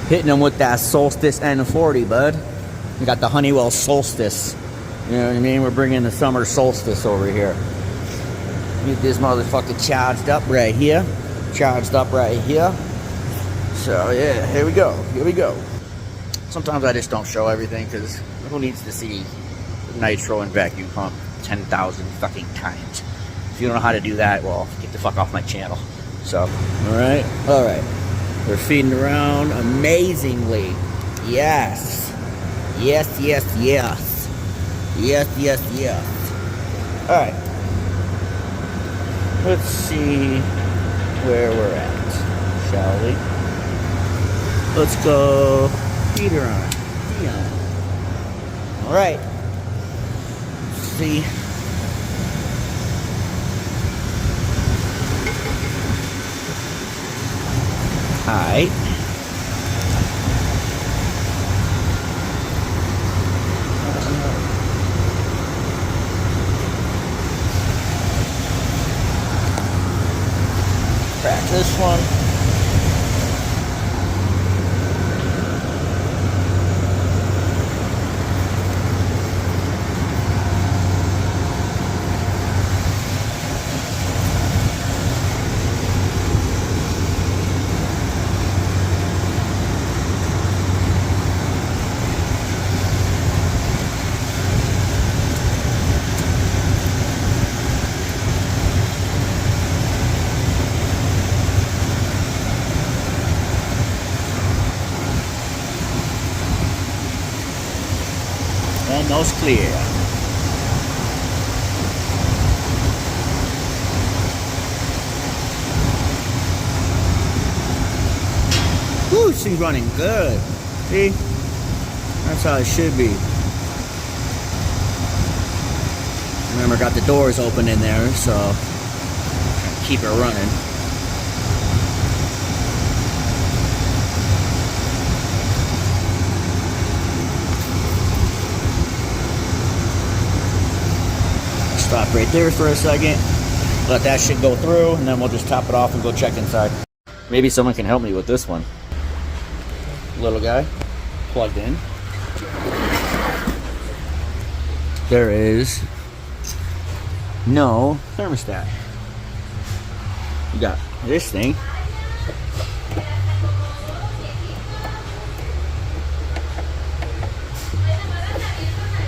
Hitting them with that Solstice N40, bud. We got the Honeywell Solstice. You know what I mean? We're bringing the summer solstice over here. Get this motherfucker charged up right here. Charged up right here. So yeah, here we go. Here we go. Sometimes I just don't show everything because who needs to see nitro and vacuum pump 10,000 fucking times? If you don't know how to do that, well, get the fuck off my channel. So, alright. We're feeding around amazingly. Yes. Yes, yes, yes. Yes, yes, yes. Alright. Let's see where we're at, shall we? Let's go feeder on. Alright. Let's see. Alright. Crack this one. And nose clear. Woo, this thing's running good. See? That's how it should be. Remember, got the doors open in there, so keep it running. Stop right there for a second, let that shit go through, and then we'll just top it off and go check inside. Maybe someone can help me with this one. Little guy, plugged in. There is no thermostat. You got this thing.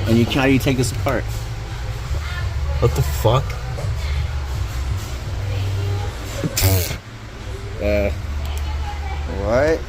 And how do you take this apart? What the fuck? What?